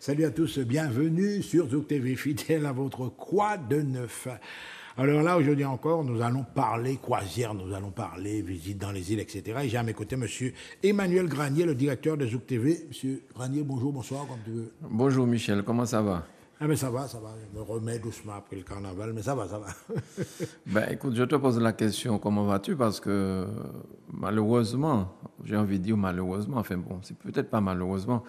Salut à tous, bienvenue sur Zouk TV, fidèle à votre Quoi de Neuf. Alors là, aujourd'hui encore, nous allons parler croisière, nous allons parler visite dans les îles, etc. Et j'ai à mes côtés M. Emmanuel Granier, le directeur de Zouk TV. Monsieur Granier, bonjour, bonsoir, comme tu veux. Bonjour Michel, comment ça va? Ah mais ça va, je me remets doucement après le carnaval, mais ça va. Ben écoute, je te pose la question, comment vas-tu? Parce que malheureusement, j'ai envie de dire malheureusement, enfin bon, c'est peut-être pas malheureusement,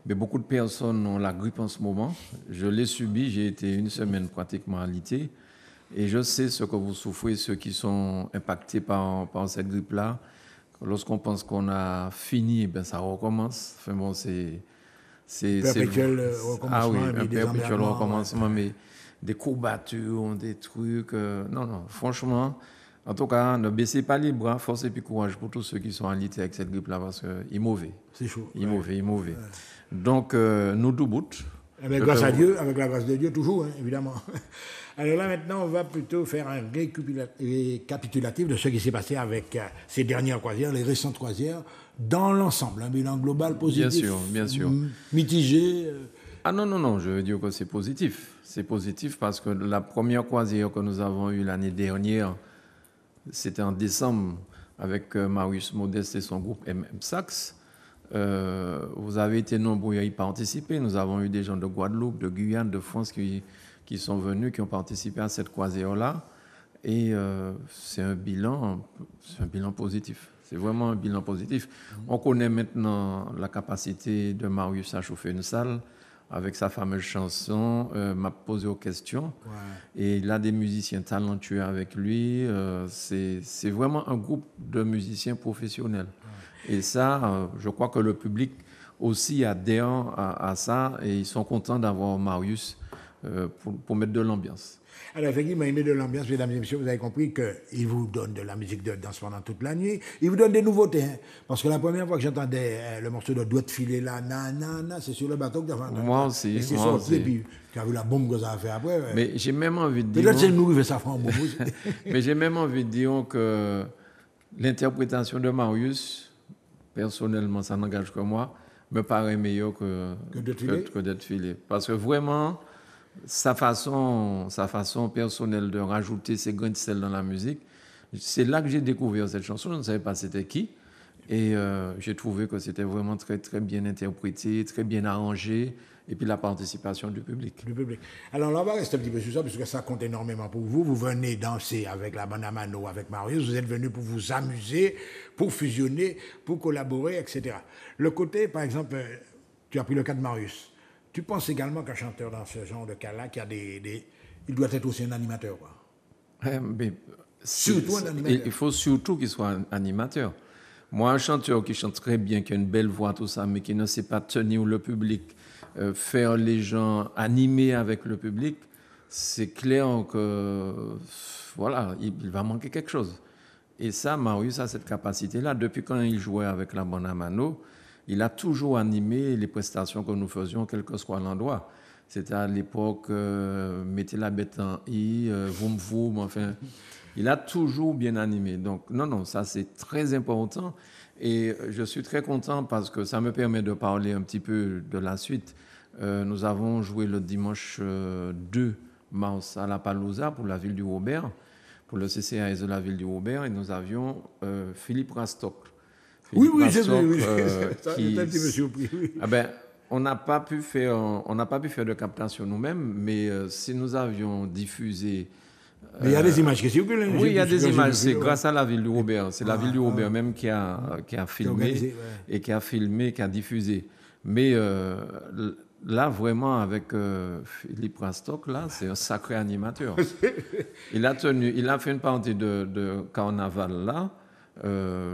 mais beaucoup de personnes ont la grippe en ce moment. Je l'ai subi, j'ai été une semaine pratiquement alité. Et je sais ce que vous souffrez, ceux qui sont impactés par cette grippe-là. Lorsqu'on pense qu'on a fini, ben ça recommence. Enfin bon, c'est perpétuel recommencement. Ah oui, un perpétuel recommencement, mais des courbatures, des trucs. Non, franchement, en tout cas, ne baissez pas les bras, force et puis courage pour tous ceux qui sont alité avec cette grippe-là, parce qu'il est mauvais. C'est chaud. Il est mauvais. Donc, nous debout. Grâce à Dieu, avec la grâce de Dieu, toujours, hein, évidemment. Alors là, maintenant, on va plutôt faire un récapitulatif de ce qui s'est passé avec ces dernières croisières, les récentes croisières, dans l'ensemble. Un bilan global positif. Bien sûr. Mitigé. Ah non, je veux dire que c'est positif. C'est positif parce que la première croisière que nous avons eue l'année dernière, c'était en décembre avec Marius Modeste et son groupe MM Sax. Vous avez été nombreux à y participer. Nous avons eu des gens de Guadeloupe, de Guyane, de France qui sont venus, qui ont participé à cette croisière-là. Et c'est un bilan positif. C'est vraiment un bilan positif. On connaît maintenant la capacité de Marius à chauffer une salle avec sa fameuse chanson, m'a posé aux questions. Ouais. Et il a des musiciens talentueux avec lui. C'est vraiment un groupe de musiciens professionnels. Ouais. Et ça, je crois que le public aussi adhère à ça et ils sont contents d'avoir Marius pour mettre de l'ambiance. Alors, effectivement, il met de l'ambiance, mesdames et messieurs. Vous avez compris qu'il vous donne de la musique de danse pendant toute la nuit. Il vous donne des nouveautés. Hein, parce que la première fois que j'entendais le morceau de Doigt de filer là, c'est sur le bateau que tu as entendu. Moi aussi. Et c'est sorti, et puis tu as vu la bombe que ça a fait après. Ouais. Mais j'ai même envie de dire. Peut-être c'est nous qui fait ça, Franck Bobo. Mais j'ai même envie de dire que l'interprétation de Marius, personnellement, ça n'engage que moi, me paraît meilleure que d'être filé. Parce que vraiment. Sa façon personnelle de rajouter ses grains de sel dans la musique, c'est là que j'ai découvert cette chanson. Je ne savais pas c'était qui. Et j'ai trouvé que c'était vraiment très, très bien interprété, très bien arrangé. Et puis la participation du public. Alors là, on va rester un petit peu sur ça, parce que ça compte énormément pour vous. Vous venez danser avec la bande à Mano, avec Marius. Vous êtes venus pour vous amuser, pour fusionner, pour collaborer, etc. Le côté, par exemple, tu as pris le cas de Marius. Tu penses également qu'un chanteur dans ce genre de cas-là, il doit être aussi un animateur, quoi. Surtout un animateur. Il faut surtout qu'il soit un animateur. Moi, un chanteur qui chante très bien, qui a une belle voix, tout ça, mais qui ne sait pas tenir le public, faire les gens animer avec le public, c'est clair que voilà, il va manquer quelque chose. Et ça, Marius a cette capacité-là. Depuis quand il jouait avec la bande à Mano, il a toujours animé les prestations que nous faisions, quel que soit l'endroit. C'était à l'époque, mettez la bête en I, voum, enfin. Il a toujours bien animé. Donc, non, ça c'est très important. Et je suis très content parce que ça me permet de parler un petit peu de la suite. Nous avons joué le dimanche 2 mars à La Palouza pour la ville du Robert, pour le CCAS de la ville du Robert, et nous avions Philippe Rastock. Oui, j'ai vu. Ça, un petit peu surpris. Oui. Ah ben, on n'a pas pu faire de captation nous-mêmes, mais si nous avions diffusé. Mais il y a des images qui circulent. Oui, il y a des images. C'est grâce à la ville du Robert. C'est la ville du Robert même qui a filmé et qui a filmé, qui a diffusé. Mais là, vraiment, avec Philippe Rastock, là, c'est un sacré animateur. Il a fait une partie de carnaval là.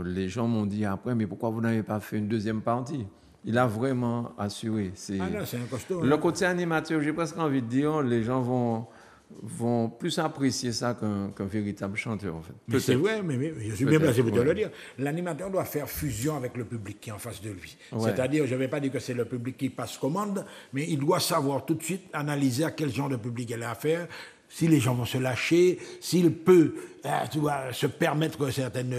Les gens m'ont dit après, mais pourquoi vous n'avez pas fait une deuxième partie? Il a vraiment assuré. C'est un costaud. Le côté animateur, j'ai presque envie de dire, les gens vont plus apprécier ça qu'un véritable chanteur, en fait. Mais c'est vrai, mais je suis bien placé pour te le dire. L'animateur doit faire fusion avec le public qui est en face de lui. Ouais. C'est-à-dire, je ne vais pas dire que c'est le public qui passe commande, mais il doit savoir tout de suite analyser à quel genre de public il a affaire, si les gens vont se lâcher, s'il peut tu vois, se permettre certaines...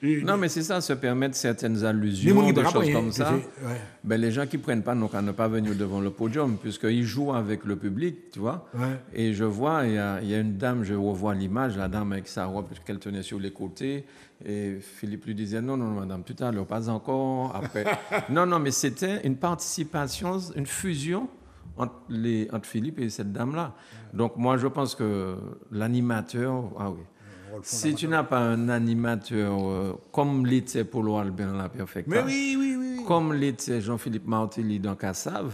Non, mais c'est ça, se permettre certaines allusions, des choses comme ça. Ouais. Ben, les gens qui ne prennent pas n'ont qu'à ne pas venir devant le podium, puisqu'ils jouent avec le public, tu vois. Ouais. Et je vois, il y a une dame, je revois l'image, la dame avec sa robe qu'elle tenait sur les côtés. Et Philippe lui disait, non, madame, tout à l'heure, pas encore. Après. Non, mais c'était une participation, une fusion entre Philippe et cette dame-là. Donc moi, je pense que l'animateur, si tu n'as pas un animateur comme l'était Polo Albert La Perfecta, mais oui. comme l'était Jean-Philippe Martelly dans Cassave,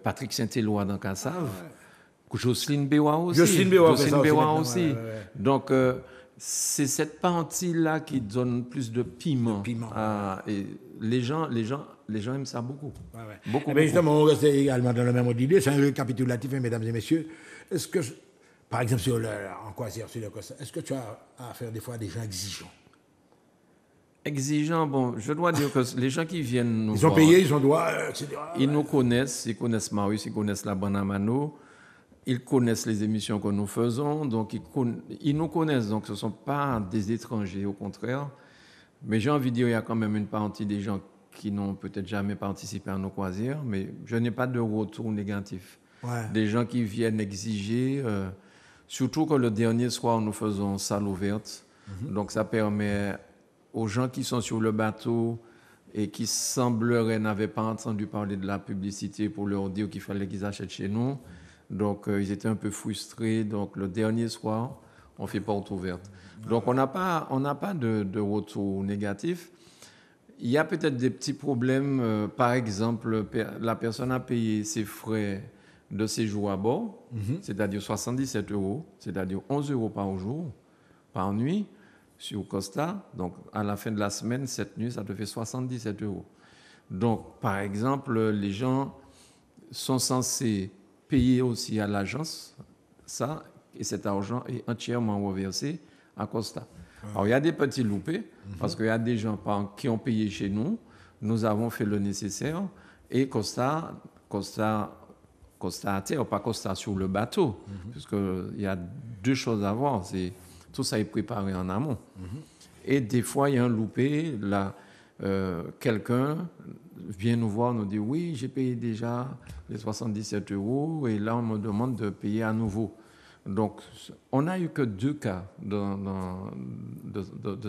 Patrick Saint-Éloi dans Cassave, Jocelyne Béwa aussi. Ouais. Donc c'est cette partie-là qui donne plus de piment. Et les gens aiment ça beaucoup. Beaucoup. Justement, on reste également dans le même ordre d'idée. C'est un récapitulatif, mesdames et messieurs. Est-ce que, par exemple, sur le Costa, est-ce que tu as affaire des fois à des gens exigeants? Exigeants, bon, je dois dire que les gens qui viennent nous voir... Ils ont payé, ils ont droit, etc. Ils nous connaissent, ils connaissent Marius, ils connaissent la Banamano, ils connaissent les émissions que nous faisons, donc ils nous connaissent, donc ce ne sont pas des étrangers, au contraire. Mais j'ai envie de dire, il y a quand même une partie des gens qui n'ont peut-être jamais participé à nos croisières, mais je n'ai pas de retour négatif. Des gens qui viennent exiger, surtout que le dernier soir, nous faisons salle ouverte. Donc ça permet aux gens qui sont sur le bateau et qui semblerait n'avaient pas entendu parler de la publicité pour leur dire qu'il fallait qu'ils achètent chez nous. Donc ils étaient un peu frustrés. Donc le dernier soir, on fait porte ouverte. Donc on n'a pas de retour négatif. Il y a peut-être des petits problèmes. Par exemple, la personne a payé ses frais de séjour à bord, c'est-à-dire 77 €, c'est-à-dire 11 € par jour, par nuit, sur Costa. Donc, à la fin de la semaine, cette nuit, ça te fait 77 €. Donc, par exemple, les gens sont censés payer aussi à l'agence ça, et cet argent est entièrement reversé à Costa. Alors, il y a des petits loupés, parce qu'il y a des gens qui ont payé chez nous. Nous avons fait le nécessaire, et Costa à terre, pas Costa sur le bateau, puisqu'il y a deux choses à voir. Tout ça est préparé en amont. Et des fois, il y a un loupé. Là, quelqu'un vient nous voir, nous dit « Oui, j'ai payé déjà les 77 €, et là, on me demande de payer à nouveau. » Donc, on n'a eu que 2 cas de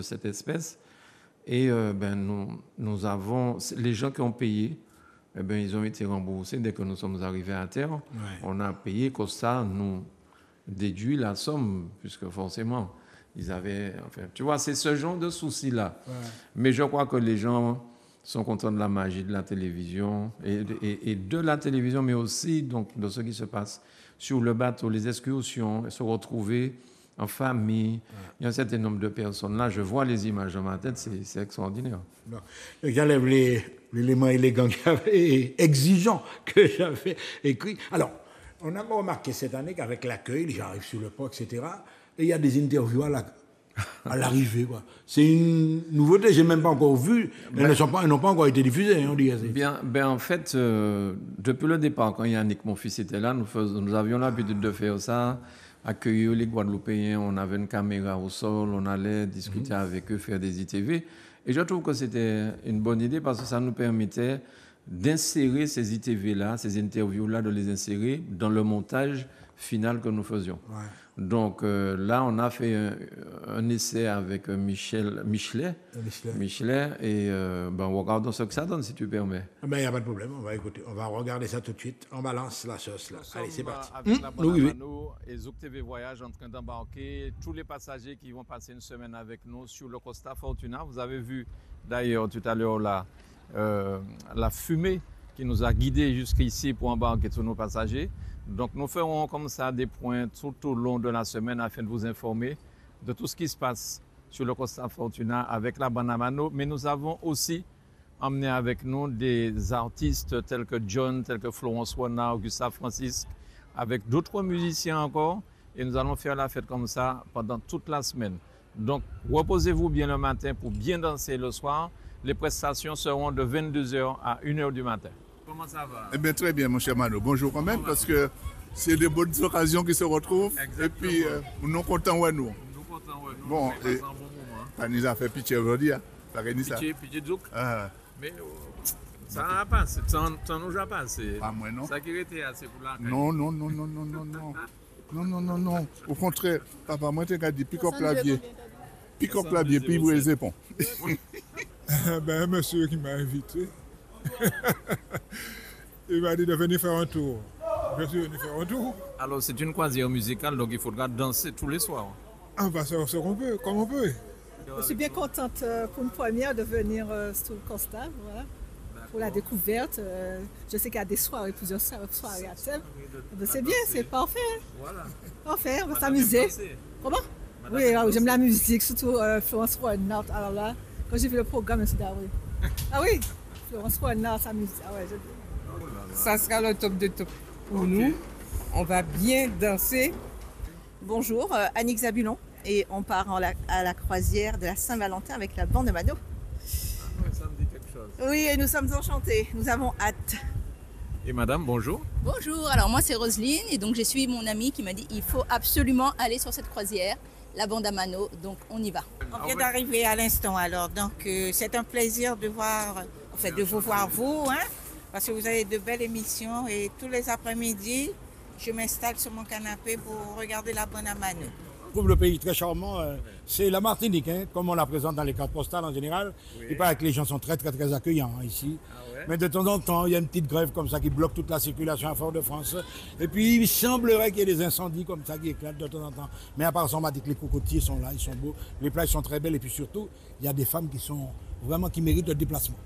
cette espèce. Et nous avons... Les gens qui ont payé, ils ont été remboursés dès que nous sommes arrivés à terre. On a payé, Costa nous déduit la somme, puisque forcément, ils avaient... Enfin, tu vois, c'est ce genre de souci-là. Mais je crois que les gens sont contents de la magie de la télévision, et de la télévision, mais aussi donc, de ce qui se passe sur le bateau, les excursions, se retrouver en famille. Il y a un certain nombre de personnes. Là, je vois les images dans ma tête, c'est extraordinaire. J'enlève l'élément élégant et exigeant que j'avais écrit. Alors, on a remarqué cette année qu'avec l'accueil, les gens arrivent sur le port, etc., et il y a des interviews à l'arrivée. C'est une nouveauté, je n'ai même pas encore vu. Elles n'ont pas encore été diffusées, on dirait. En fait, depuis le départ, quand Yannick, mon fils, était là, nous avions l'habitude de faire ça, accueillir les Guadeloupéens, on avait une caméra au sol, on allait discuter avec eux, faire des ITV. Et je trouve que c'était une bonne idée parce que ça nous permettait d'insérer ces ITV-là, ces interviews-là, de les insérer dans le montage final que nous faisions. Donc là, on a fait un essai avec Michelet, et on regarde ce que ça donne, si tu permets. Il n'y a pas de problème, on va écouter. On va regarder ça tout de suite. On balance la sauce là. Allez, c'est parti. Avec la Banamano et Zouk TV Voyage en train d'embarquer tous les passagers qui vont passer une semaine avec nous sur le Costa Fortuna. Vous avez vu d'ailleurs tout à l'heure la fumée qui nous a guidés jusqu'ici pour embarquer tous nos passagers. Donc nous ferons comme ça des points tout au long de la semaine afin de vous informer de tout ce qui se passe sur le Costa Fortuna avec la Banamano. Mais nous avons aussi emmené avec nous des artistes tels que John, tels que Florence Wana, Gustave Francis, avec d'autres musiciens encore. Et nous allons faire la fête comme ça pendant toute la semaine. Donc reposez-vous bien le matin pour bien danser le soir. Les prestations seront de 22h à 1h du matin. Comment ça va? Eh bien, très bien, mon cher Mano. Bonjour quand même, parce que c'est des bonnes occasions qui se retrouvent. Exactement. Et puis, nous sommes contents de nous. Bon, ça nous a fait pitié aujourd'hui. Pitié de Zouk. Mais ça n'a pas passé. Ça n'a pas passé. Pas moi, non. Ça qui était assez pour la Non. Non. Au contraire, papa, moi, je t'ai dit, pick up la vie. Pick up la vie, puis vous les épons. Ben, monsieur qui m'a invité, il m'a dit de venir faire un tour. Je suis venu faire un tour. Alors, c'est une croisière musicale, donc il faudra danser tous les soirs. On va faire ce qu'on peut, comme on peut. Je suis bien contente pour une première de venir sur le Costa, voilà, pour la découverte. Je sais qu'il y a des soirées, plusieurs soirées à thème. C'est bien, c'est parfait. Voilà. Parfait, on va s'amuser. Comment? Oui, j'aime la musique, surtout Florence Renard. Alors là, quand j'ai vu le programme, je me suis dit, ah oui. Ah oui, Florence Renard, sa musique. Ah ouais, ça sera le top de top pour nous. On va bien danser. Bonjour, Annick Zabulon. Et on part à la croisière de la Saint-Valentin avec la bande de Mano. Ah oui, ça me dit quelque chose. Oui, et nous sommes enchantés. Nous avons hâte. Et madame, bonjour. Bonjour, alors moi c'est Roselyne et donc j'ai suivi mon amie qui m'a dit il faut absolument aller sur cette croisière, la bande à Mano, donc on y va. On vient d'arriver à l'instant alors, donc c'est un plaisir de voir, de vous voir vous, hein, parce que vous avez de belles émissions et tous les après-midi, je m'installe sur mon canapé pour regarder la bande à Mano. Je trouve le pays très charmant. C'est la Martinique, hein, comme on la présente dans les cartes postales en général. Oui. Il paraît que les gens sont très accueillants ici. Ah ouais. Mais de temps en temps, il y a une petite grève comme ça qui bloque toute la circulation à Fort-de-France. Et puis, il semblerait qu'il y ait des incendies comme ça qui éclatent de temps en temps. Mais à part ça, on m'a dit que les cocotiers sont là, ils sont beaux. Les plages sont très belles. Et puis surtout, il y a des femmes qui sont vraiment qui méritent le déplacement.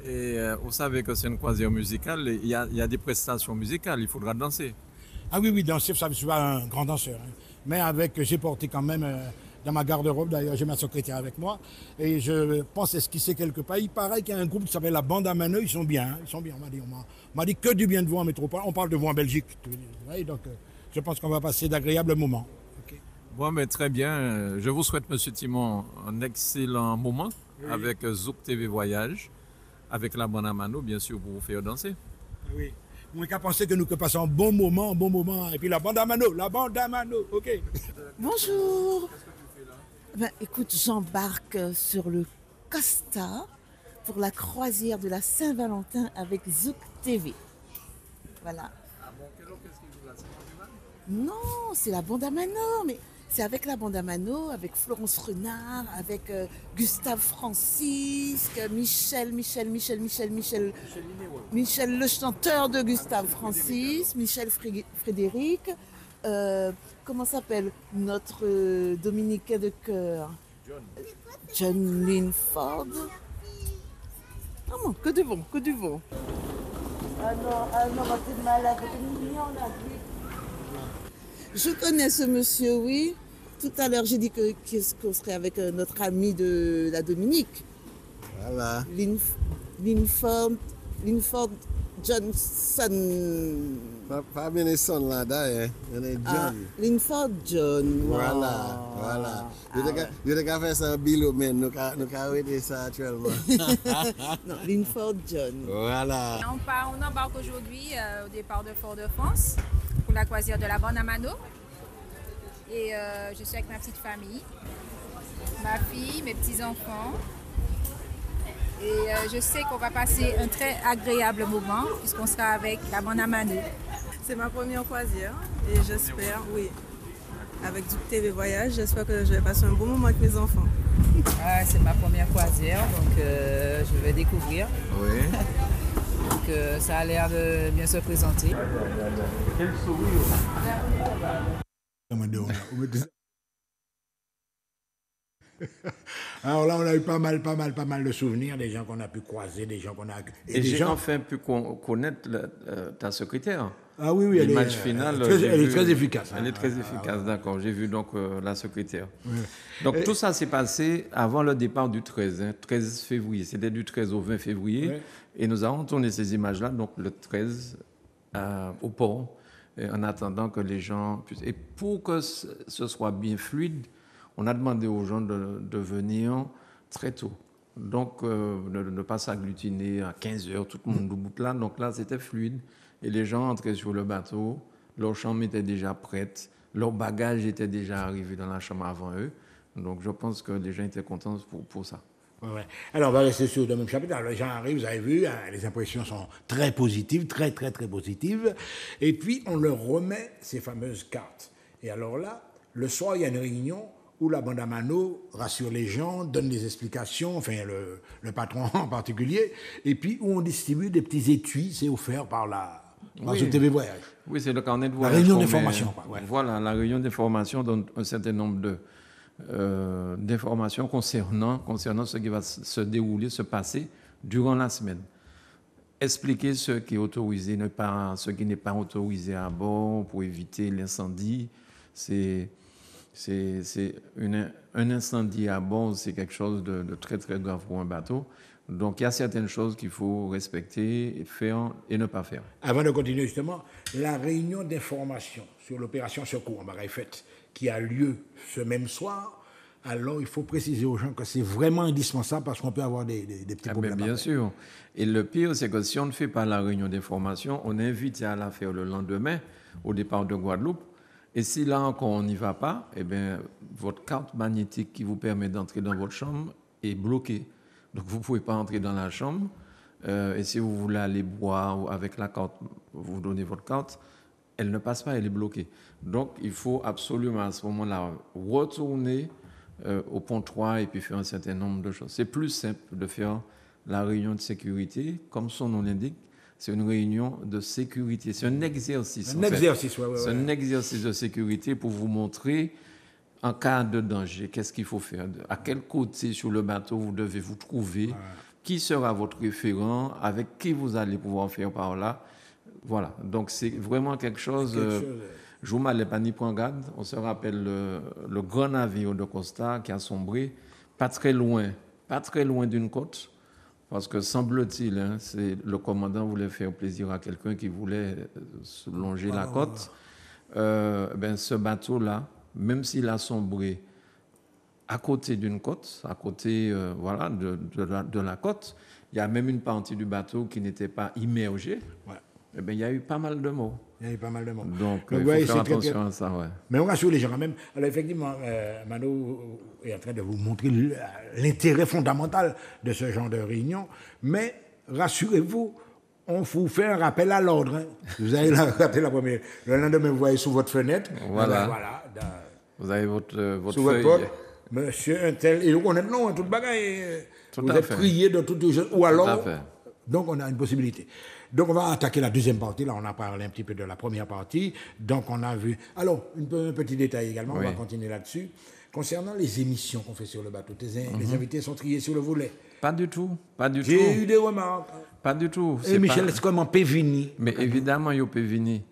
Et vous savez que c'est une croisière musicale. Il y a des prestations musicales. Il faudra danser. Ah oui, danser, ça, je suis pas un grand danseur. Hein. Mais j'ai porté quand même, dans ma garde-robe d'ailleurs, j'ai ma secrétaire avec moi, et je pense esquisser quelque part. Il paraît qu'il y a un groupe qui s'appelle la Bande à Mano, ils sont bien, hein, ils sont bien, on m'a dit que du bien de vous en métropole, on parle de vous en Belgique, donc je pense qu'on va passer d'agréables moments. Okay. Bon, mais très bien, je vous souhaite, Monsieur Timon, un excellent moment avec Zouk TV Voyage, avec la Bande à Mano, bien sûr, pour vous faire danser. Oui. On n'a qu'à penser que nous passons un bon moment, et puis la bande à Mano, ok. Bonjour. Ben, écoute, j'embarque sur le Costa pour la croisière de la Saint-Valentin avec Zouk TV. Voilà. Ah bon, qu'est-ce qui vous a? Non, c'est la bande à Mano, mais c'est avec la bande à Mano, avec Florence Renard, avec Gustave Francisque, Michel, le chanteur de Gustave Francisque, Michel Frédéric, comment s'appelle notre Dominicain de cœur? John Linford. Ah non, que du bon. Ah non, t'es malade, t'es mignon là. Je connais ce monsieur, oui. Tout à l'heure, j'ai dit qu'on serait avec notre ami de la Dominique. Voilà. Linford Johnson. Pas bien les sons là, d'ailleurs. Il y a John. Linford John. Voilà. Je vais faire ça en bilo, mais nous avons arrêté ça actuellement. Non, Linford John. Voilà. On embarque aujourd'hui au départ de Fort-de-France pour la croisière de la bande à Mano. Et je suis avec ma petite famille, ma fille, mes petits-enfants. Et je sais qu'on va passer un très agréable moment puisqu'on sera avec la bande à Mano. C'est ma première croisière et j'espère, oui, avec Zouk TV Voyage, j'espère que je vais passer un bon moment avec mes enfants. C'est ma première croisière, donc je vais découvrir. Oui. Donc ça a l'air de bien se présenter. Quel sourire! Alors là, on a eu pas mal de souvenirs, des gens qu'on a pu croiser, des gens qu'on a... Et j'ai enfin pu connaître ta secrétaire. Ah oui, elle match final, elle est très efficace. Elle est très efficace, d'accord. J'ai vu donc la secrétaire. Oui. Donc tout ça s'est passé avant le départ du 13 février. C'était du 13 au 20 février. Oui. Et nous avons tourné ces images-là, donc le 13 au port, en attendant que les gens puissent... Et pour que ce soit bien fluide, on a demandé aux gens de venir très tôt. Donc, de ne pas s'agglutiner à 15h, tout le monde debout là. Donc là, c'était fluide. Et les gens entraient sur le bateau leur chambre était déjà prête, leur bagage était déjà arrivé dans la chambre avant eux. Donc je pense que les gens étaient contents pour ça. Ouais. Alors, on va rester sur le même chapitre. Alors, les gens arrivent, vous avez vu, les impressions sont très positives, très positives. Et puis, on leur remet ces fameuses cartes. Et alors là, le soir, il y a une réunion où la bande à Mano rassure les gens, donne des explications, enfin, le patron en particulier, et puis où on distribue des petits étuis, c'est offert par ce TV Voyage. Oui, c'est le carnet de voyage. La réunion d'information. Ouais. Voilà, la réunion d'information donne un certain nombre d'informations concernant ce qui va se dérouler, se passer durant la semaine. Expliquer ce qui est autorisé, ce qui n'est pas autorisé à bord pour éviter l'incendie. Un incendie à bord, c'est quelque chose de très grave pour un bateau. Donc il y a certaines choses qu'il faut respecter, faire et ne pas faire. Avant de continuer justement, la réunion d'information sur l'opération Secours en Bagaille-Fête qui a lieu ce même soir, alors il faut préciser aux gens que c'est vraiment indispensable parce qu'on peut avoir des petits problèmes. Bien sûr. Et le pire, c'est que si on ne fait pas la réunion d'information, on est invité à la faire le lendemain au départ de Guadeloupe. Et si là encore on n'y va pas, eh bien, votre carte magnétique qui vous permet d'entrer dans votre chambre est bloquée. Donc vous ne pouvez pas entrer dans la chambre. Et si vous voulez aller boire avec la carte, vous donnez votre carte, elle ne passe pas, elle est bloquée. Donc il faut absolument à ce moment-là retourner au pont 3 et puis faire un certain nombre de choses. C'est plus simple de faire la réunion de sécurité, comme son nom l'indique. C'est une réunion de sécurité. C'est un exercice. C'est un exercice de sécurité pour vous montrer, en cas de danger, qu'est-ce qu'il faut faire. À quel côté sur le bateau vous devez vous trouver. Qui sera votre référent. Avec qui vous allez pouvoir faire par là. Voilà. Donc, c'est vraiment quelque chose... Je vous m'allais pas ni prendre garde. On se rappelle le grand navire de Costa qui a sombré pas très loin d'une côte. Parce que semble-t-il, le commandant voulait faire plaisir à quelqu'un qui voulait se longer la côte. Ce bateau-là, même s'il a sombré à côté d'une côte, à côté de la côte, il y a même une partie du bateau qui n'était pas immergée. Ouais. Il y a eu pas mal de morts. Donc, il faut faire attention à ça. Ouais. Mais on rassure les gens quand même. Alors, effectivement, Mano est en train de vous montrer l'intérêt fondamental de ce genre de réunion. Mais rassurez-vous, on vous fait un rappel à l'ordre. Hein. Vous avez raté la première. Le lendemain, vous voyez sous votre fenêtre. Voilà. Vous avez votre sous feuille. Votre porte, monsieur un tel. Et on est non, tout bagaille. Vous êtes prié de toutes les choses. Ou alors. Donc, on a une possibilité. Donc, on va attaquer la deuxième partie. Là, on a parlé un petit peu de la première partie. Donc, on a vu... Alors, un petit détail également, on va continuer là-dessus. Concernant les émissions qu'on fait sur le bateau, les invités sont triés sur le volet. Pas du tout. J'ai eu des remarques. Pas du tout. Et Michel, est-ce comment Pévini? Mais évidemment, il y a Pévini.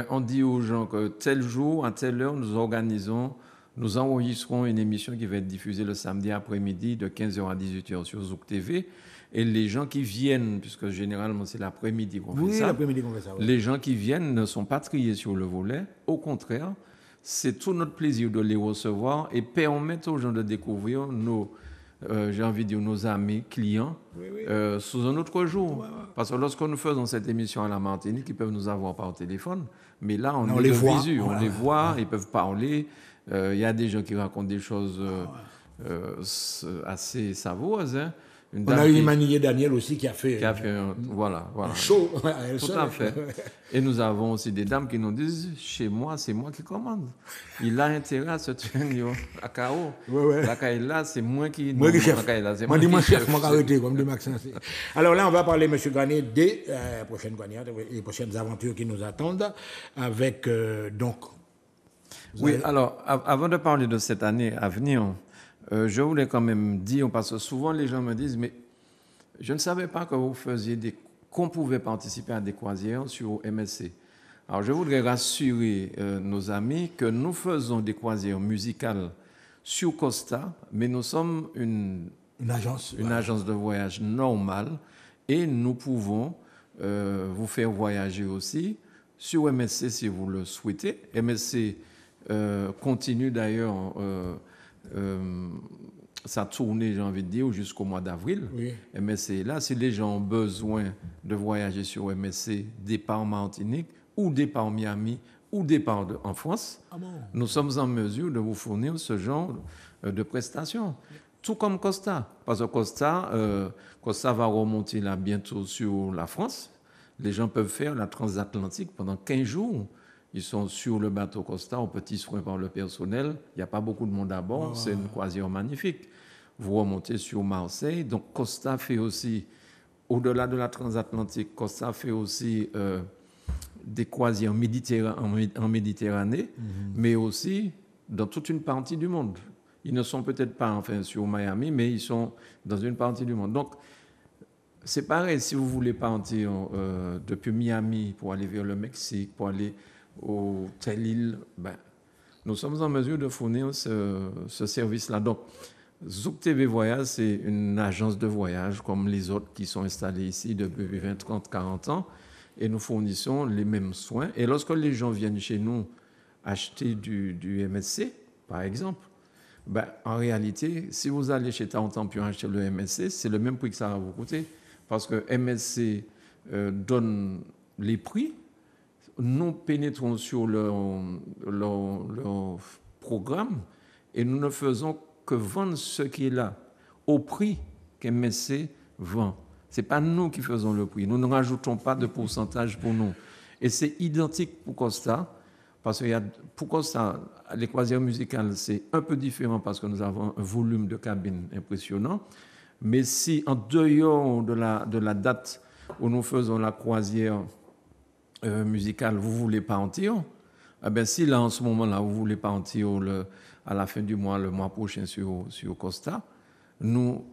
On dit aux gens que tel jour, à telle heure, nous enregistrons une émission qui va être diffusée le samedi après-midi de 15h à 18h sur Zouk TV. Et les gens qui viennent, puisque généralement c'est l'après-midi qu'on fait ça, les gens qui viennent ne sont pas triés sur le volet. Au contraire, c'est tout notre plaisir de les recevoir et permettre aux gens de découvrir nos amis, clients, sous un autre jour. Parce que lorsque nous faisons cette émission à la Martinique, ils peuvent nous avoir par téléphone, mais là, on les voit. On les voit, ils peuvent parler. Il y a des gens qui racontent des choses assez savoureuses. Hein. On a eu Emmanuel Daniel aussi qui a fait un show. Tout à fait. Et nous avons aussi des dames qui nous disent, chez moi, c'est moi qui commande. Il a intérêt à se tenir à KO. La Kaila, c'est moi qui... Moi qui chef. Moi dis moi chef, moi qui arrêté, comme dit Maxence. Alors là, on va parler, M. Granier, des prochaines aventures qui nous attendent avec donc... Oui, alors, avant de parler de cette année à venir... je voulais quand même dire, parce que souvent les gens me disent, mais je ne savais pas que vous faisiez qu'on pouvait participer à des croisières sur MSC. Alors je voudrais rassurer nos amis que nous faisons des croisières musicales sur Costa, mais nous sommes une agence de voyage normale et nous pouvons vous faire voyager aussi sur MSC si vous le souhaitez. MSC continue d'ailleurs... sa tournée, j'ai envie de dire, jusqu'au mois d'avril. Oui. MSC est là. Si les gens ont besoin de voyager sur MSC, départ Martinique ou départ Miami, ou départ en France, nous sommes en mesure de vous fournir ce genre de prestations. Tout comme Costa. Parce que Costa va remonter là bientôt sur la France. Les gens peuvent faire la transatlantique pendant 15 jours. Ils sont sur le bateau Costa, aux petits soins par le personnel. Il n'y a pas beaucoup de monde à bord. C'est une croisière magnifique. Vous remontez sur Marseille. Donc Costa fait aussi, au-delà de la transatlantique, Costa fait aussi des croisières en Méditerranée, mais aussi dans toute une partie du monde. Ils ne sont peut-être pas sur Miami, mais ils sont dans une partie du monde. Donc, c'est pareil, si vous voulez partir depuis Miami pour aller vers le Mexique, pour aller au telle île, nous sommes en mesure de fournir ce service-là. Donc, Zouk TV Voyage, c'est une agence de voyage comme les autres qui sont installées ici depuis 20, 30, 40 ans, et nous fournissons les mêmes soins. Et lorsque les gens viennent chez nous acheter du MSC, par exemple, en réalité, si vous allez chez Taontampion acheter le MSC, c'est le même prix que ça va vous coûter. Parce que MSC donne les prix. Nous pénétrons sur leur programme et nous ne faisons que vendre ce qui est là au prix qu'MSC vend. Ce n'est pas nous qui faisons le prix. Nous ne rajoutons pas de pourcentage pour nous. Et c'est identique pour Costa. Parce que pour Costa, les croisières musicales, c'est un peu différent parce que nous avons un volume de cabines impressionnant. Mais si en dehors de la date où nous faisons la croisière musicale, vous ne voulez pas partir, si là, en ce moment-là, vous ne voulez pas partir à la fin du mois, le mois prochain sur Costa, nous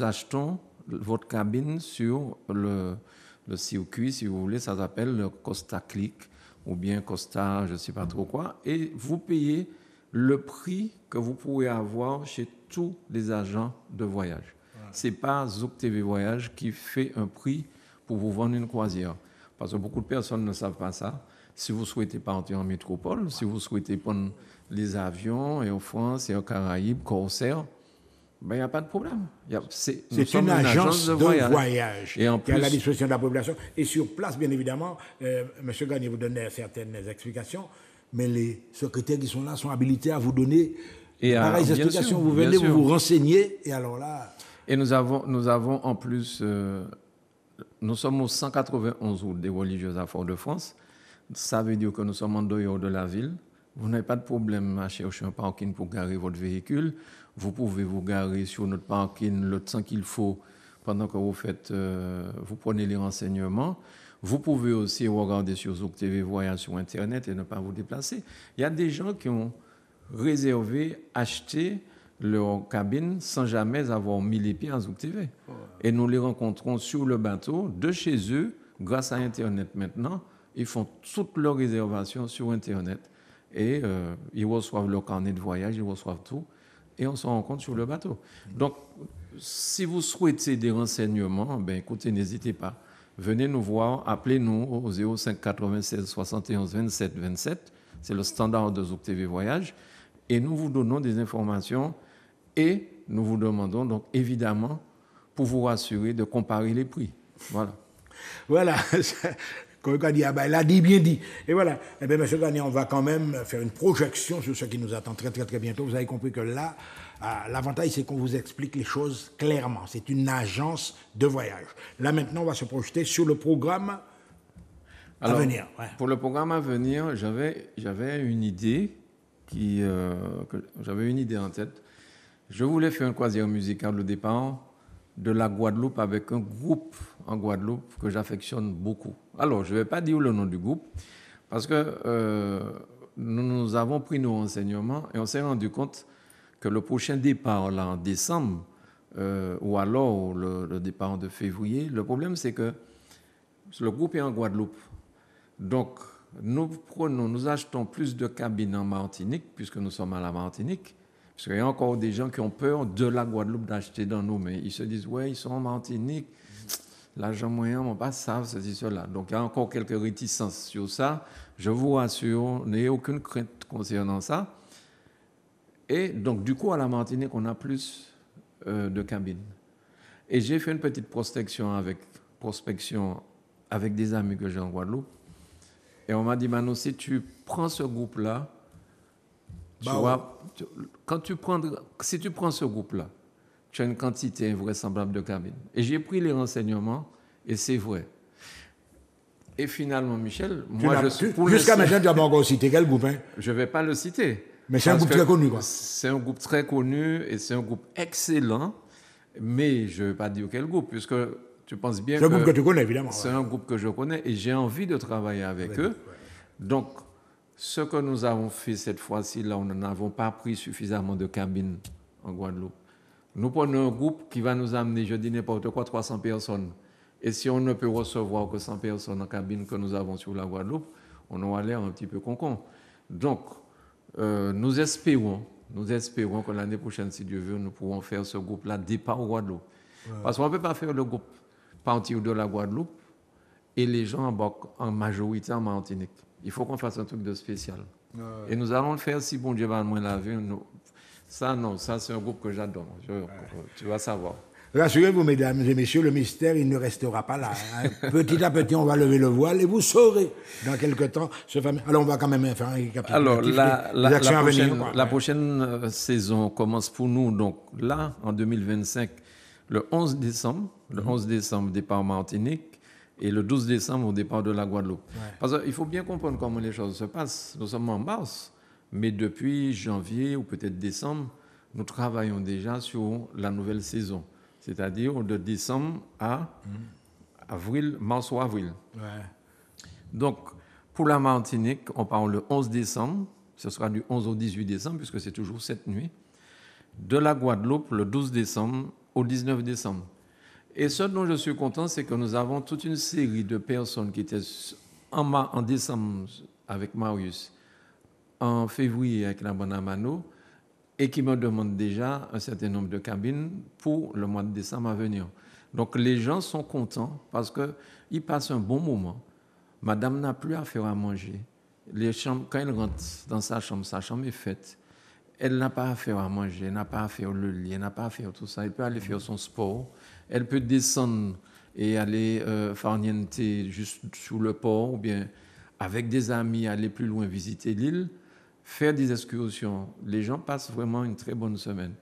achetons votre cabine sur le circuit, si vous voulez, ça s'appelle le Costa Click ou bien Costa, je ne sais pas trop quoi, et vous payez le prix que vous pouvez avoir chez tous les agents de voyage. Ce n'est pas Zouk TV Voyage qui fait un prix pour vous vendre une croisière. Parce que beaucoup de personnes ne savent pas ça. Si vous souhaitez partir en métropole, si vous souhaitez prendre les avions, Air France, Air Caraïbes, Corsair, il n'y a pas de problème. C'est une agence de voyage et en qui est à la disposition de la population. Et sur place, bien évidemment, M. Gagné vous donnait certaines explications, mais les secrétaires qui sont là sont habilités à vous donner pareilles explications. Vous venez, vous vous renseignez, et alors là... Et nous avons en plus... nous sommes au 191 route des religieuses à Fort-de-France. Ça veut dire que nous sommes en dehors de la ville. Vous n'avez pas de problème à chercher un parking pour garer votre véhicule. Vous pouvez vous garer sur notre parking le temps qu'il faut pendant que vous prenez les renseignements. Vous pouvez aussi regarder sur Zouk TV Voyage sur Internet et ne pas vous déplacer. Il y a des gens qui ont réservé, acheté leur cabine sans jamais avoir mis les pieds à Zouk TV. Et nous les rencontrons sur le bateau, de chez eux, grâce à Internet maintenant. Ils font toutes leurs réservations sur Internet. Et ils reçoivent leur carnet de voyage, ils reçoivent tout. Et on se rencontre sur le bateau. Donc, si vous souhaitez des renseignements, écoutez, n'hésitez pas. Venez nous voir, appelez-nous au 05 96 71 27 27. C'est le standard de Zouk TV Voyage. Et nous vous donnons des informations et nous vous demandons donc évidemment, pour vous rassurer, de comparer les prix. Voilà. Voilà. Comme on dit, il a dit, bien dit. Et voilà. Eh bien, M. Gagné, on va quand même faire une projection sur ce qui nous attend très, très, très bientôt. Vous avez compris que là, l'avantage, c'est qu'on vous explique les choses clairement. C'est une agence de voyage. Là, maintenant, on va se projeter sur le programme à venir. Ouais. Pour le programme à venir, j'avais une idée j'avais une idée en tête. Je voulais faire une croisière musicale au départ de la Guadeloupe avec un groupe en Guadeloupe que j'affectionne beaucoup. Alors, je ne vais pas dire le nom du groupe parce que nous avons pris nos renseignements et on s'est rendu compte que le prochain départ là, en décembre ou alors le départ de février, le problème c'est que le groupe est en Guadeloupe. Donc, nous achetons plus de cabines en Martinique puisque nous sommes à la Martinique. Parce qu'il y a encore des gens qui ont peur de la Guadeloupe d'acheter dans nous, mais ils se disent, ouais, ils sont en Martinique, l'argent moyen, on pas ça, ceci, cela. Donc il y a encore quelques réticences sur ça. Je vous rassure, n'ayez aucune crainte concernant ça. Et donc du coup, à la Martinique, on a plus de cabines. Et j'ai fait une petite prospection avec des amis que j'ai en Guadeloupe. Et on m'a dit, Mano, si tu prends ce groupe-là, si tu prends ce groupe-là, tu as une quantité invraisemblable de cabines. Et j'ai pris les renseignements, et c'est vrai. Et finalement, Michel, moi, je suis pour jusqu'à maintenant, tu n'as pas encore cité quel groupe, hein? Je ne vais pas le citer. Mais c'est un groupe très connu, quoi. C'est un groupe très connu, et c'est un groupe excellent, mais je ne vais pas dire quel groupe, puisque tu penses bien que... C'est un groupe que tu connais, évidemment. C'est un groupe que je connais, et j'ai envie de travailler avec eux. Ouais. Donc, ce que nous avons fait cette fois-ci, là, nous n'avons pas pris suffisamment de cabines en Guadeloupe. Nous prenons un groupe qui va nous amener, je dis n'importe quoi, 300 personnes. Et si on ne peut recevoir que 100 personnes en cabine que nous avons sur la Guadeloupe, on aura l'air un petit peu con-con. Donc, nous espérons que l'année prochaine, si Dieu veut, nous pourrons faire ce groupe-là départ au Guadeloupe. Ouais. Parce qu'on ne peut pas faire le groupe partir de la Guadeloupe et les gens embarquent en majorité en Martinique. Il faut qu'on fasse un truc de spécial. Ouais. Et nous allons le faire si bon Dieu va nous laver. Ça, c'est un groupe que j'adore. Tu vas savoir. Rassurez-vous, mesdames et messieurs, le mystère, il ne restera pas là. Hein. Petit à petit, on va lever le voile et vous saurez dans quelque temps ce fameux... Alors, on va quand même faire un récapitulatif. Alors, la prochaine saison commence pour nous, donc là, en 2025, le 11 décembre, départ Martinique, et le 12 décembre, au départ de la Guadeloupe. Ouais. Parce qu'il faut bien comprendre comment les choses se passent. Nous sommes en mars, mais depuis janvier ou peut-être décembre, nous travaillons déjà sur la nouvelle saison. C'est-à-dire de décembre à avril, mars ou avril. Ouais. Donc, pour la Martinique, on part le 11 décembre, ce sera du 11 au 18 décembre, puisque c'est toujours cette nuit. De la Guadeloupe, le 12 décembre au 19 décembre. Et ce dont je suis content, c'est que nous avons toute une série de personnes qui étaient en décembre avec Marius, en février avec la Bonamano, et qui me demandent déjà un certain nombre de cabines pour le mois de décembre à venir. Donc les gens sont contents parce qu'ils passent un bon moment. Madame n'a plus à faire à manger. Les chambres, quand elle rentre dans sa chambre est faite. Elle n'a pas à faire à manger, elle n'a pas à faire le lit, elle n'a pas à faire tout ça. Elle peut aller faire son sport. Elle peut descendre et aller farniente juste sur le port ou bien avec des amis aller plus loin visiter l'île. Faire des excursions. Les gens passent vraiment une très bonne semaine.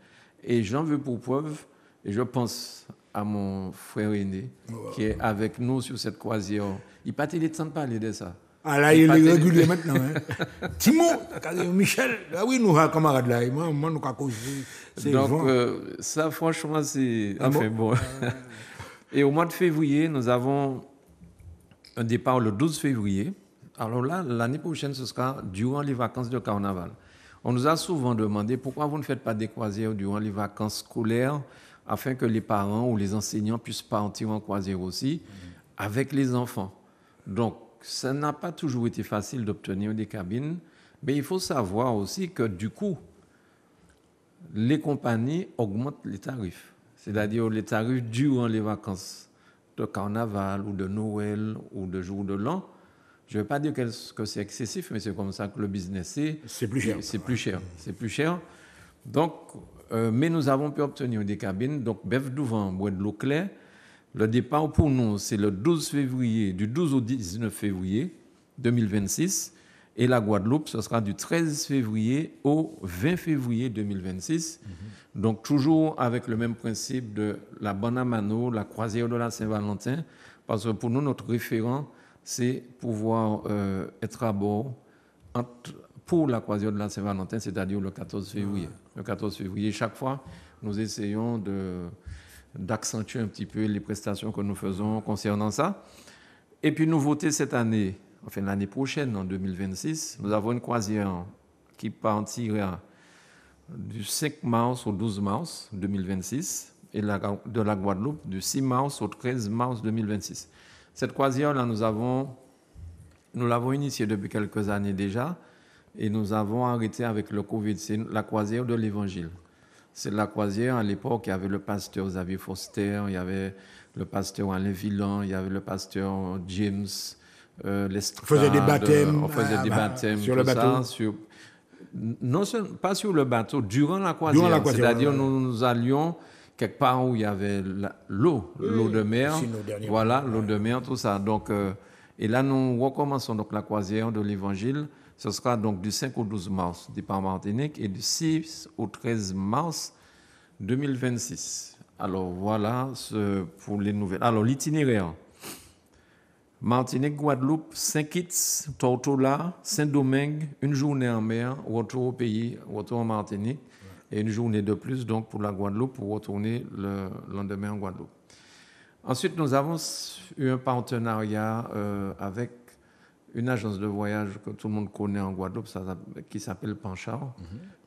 Et j'en veux pour preuve, et je pense à mon frère aîné, qui est avec nous sur cette croisière. Il n'a pas eu le temps de parler de ça. Ah là, il est régulier maintenant. Hein. Timon, Michel, ah oui, nous sommes camarades là. Moi, nous sommes causés. Donc, ça, franchement, c'est... Enfin, bon. Et au mois de février, nous avons un départ le 12 février. Alors là, l'année prochaine, ce sera durant les vacances de carnaval. On nous a souvent demandé pourquoi vous ne faites pas des croisières durant les vacances scolaires afin que les parents ou les enseignants puissent partir en croisière aussi avec les enfants. Donc, ça n'a pas toujours été facile d'obtenir des cabines, mais il faut savoir aussi que du coup, les compagnies augmentent les tarifs. C'est-à-dire les tarifs durant les vacances de carnaval ou de Noël ou de jour de l'an. Je ne vais pas dire que c'est excessif, mais c'est comme ça que le business est. C'est plus cher. C'est plus cher. C'est plus cher. Donc, mais nous avons pu obtenir des cabines. Donc, Bève d'Ouvent, Bois de l'eau claire. Le départ pour nous, c'est le 12 février, du 12 au 19 février 2026. Et la Guadeloupe, ce sera du 13 février au 20 février 2026. Donc, toujours avec le même principe de la Bonamano, la croisière de la Saint-Valentin. Parce que pour nous, notre référent, c'est pouvoir être à bord pour la croisière de la Saint-Valentin, c'est-à-dire le 14 février. Le 14 février, chaque fois, nous essayons d'accentuer un petit peu les prestations que nous faisons concernant ça. Et puis, nouveauté cette année, enfin l'année prochaine, en 2026, nous avons une croisière qui partira du 5 mars au 12 mars 2026 et de la Guadeloupe du 6 mars au 13 mars 2026. Cette croisière-là, nous l'avons initiée depuis quelques années déjà et nous avons arrêté avec le Covid. C'est la croisière de l'Évangile. C'est la croisière, à l'époque, il y avait le pasteur Xavier Foster, il y avait le pasteur Alain Villan, il y avait le pasteur James Lestrade. On faisait des baptêmes. On faisait des baptêmes sur le bateau. Non, pas sur le bateau, durant la croisière. C'est-à-dire, nous allions quelque part où il y avait l'eau de mer, voilà, l'eau de mer, tout ça. Donc, Et là, nous recommençons donc la croisière de l'Évangile. Ce sera donc du 5 au 12 mars, départ Martinique, et du 6 au 13 mars 2026. Alors voilà pour les nouvelles. Alors l'itinéraire. Martinique, Guadeloupe, Saint-Kitts, Tortola, Saint-Domingue, une journée en mer, retour au pays, retour en Martinique, et une journée de plus donc pour la Guadeloupe, pour retourner le lendemain en Guadeloupe. Ensuite, nous avons eu un partenariat avec une agence de voyage que tout le monde connaît en Guadeloupe, qui s'appelle Panchard.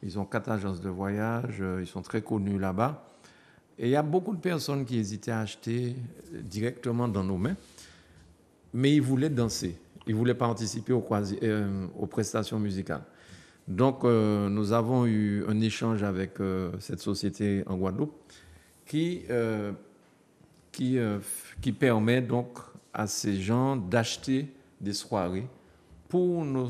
Ils ont 4 agences de voyage, ils sont très connus là-bas. Et il y a beaucoup de personnes qui hésitaient à acheter directement dans nos mains, mais ils voulaient danser, ils voulaient participer aux prestations musicales. Donc, nous avons eu un échange avec cette société en Guadeloupe qui permet donc à ces gens d'acheter des soirées pour nos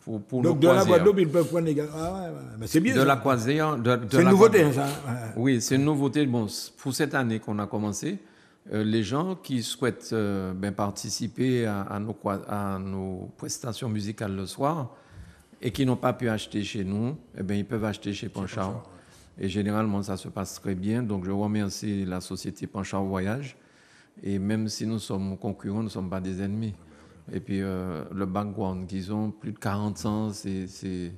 pour donc de la Guadeloupe, ils peuvent prendre également. Ah ouais, mais c'est bien. De la croisière. C'est une nouveauté, ça. Oui, c'est une nouveauté. Bon, pour cette année qu'on a commencé, les gens qui souhaitent participer à nos prestations musicales le soir et qui n'ont pas pu acheter chez nous, ils peuvent acheter chez Panchard. Et généralement, ça se passe très bien. Donc, je remercie la société Panchard Voyage. Et même si nous sommes concurrents, nous ne sommes pas des ennemis. Et puis, le background qu'ils ont, plus de 40 ans, c'est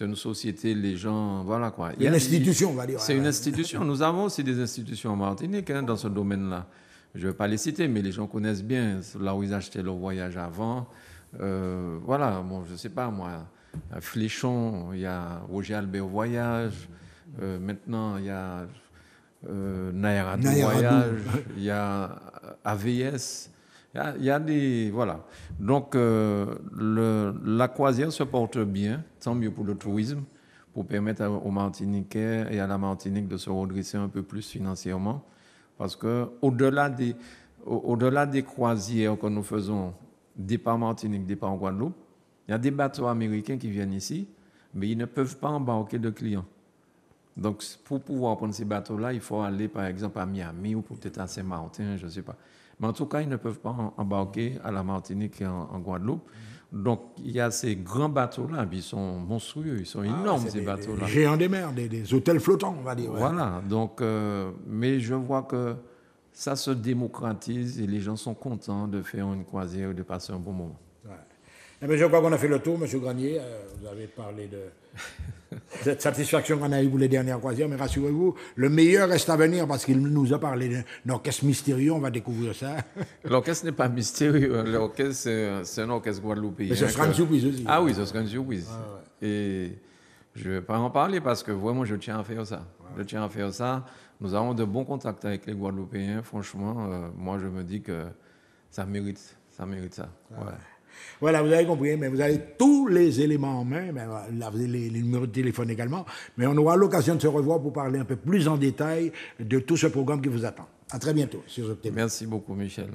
une société, les gens, voilà quoi. Une institution, on va dire. C'est une institution. Nous avons aussi des institutions en Martinique dans ce domaine-là. Je ne vais pas les citer, mais les gens connaissent bien là où ils achetaient leur voyage avant. Voilà, bon, je ne sais pas, moi, à Fléchon, il y a Roger Albert Voyage. Maintenant, il y a Naïradou Voyage, il y a AVS. Il y a des... Voilà. Donc, la croisière se porte bien, tant mieux pour le tourisme, pour permettre aux Martiniquais et à la Martinique de se redresser un peu plus financièrement. Parce qu'au-delà des croisières que nous faisons, départ Martinique, départ en Guadeloupe, il y a des bateaux américains qui viennent ici, mais ils ne peuvent pas embarquer de clients. Donc, pour pouvoir prendre ces bateaux-là, il faut aller, par exemple, à Miami ou peut-être à Saint-Martin, je ne sais pas. Mais en tout cas, ils ne peuvent pas embarquer à la Martinique et en Guadeloupe. Donc, il y a ces grands bateaux-là, ils sont monstrueux, ils sont énormes, ces bateaux-là. Des géants des mers, des hôtels flottants, on va dire. Voilà, donc, mais je vois que ça se démocratise et les gens sont contents de faire une croisière et de passer un bon moment. Ouais. Mais je crois qu'on a fait le tour, M. Granier. Vous avez parlé de cette satisfaction qu'on a eue pour les dernières croisières, mais rassurez-vous, le meilleur reste à venir parce qu'il nous a parlé d'un orchestre mystérieux, on va découvrir ça. L'orchestre n'est pas mystérieux, l'orchestre c'est un orchestre guadeloupéen. Mais ce sera une surprise aussi. Ah oui, ce sera une surprise. Ah ouais. Et je ne vais pas en parler parce que vraiment je tiens à faire ça. Ouais. Je tiens à faire ça. Nous avons de bons contacts avec les Guadeloupéens, franchement, moi je me dis que ça mérite ça. Ah. Ouais. Voilà, vous avez compris, mais vous avez tous les éléments en main, mais là, vous avez les numéros de téléphone également, mais on aura l'occasion de se revoir pour parler un peu plus en détail de tout ce programme qui vous attend. À très bientôt sur Zoc TV. Merci beaucoup, Michel.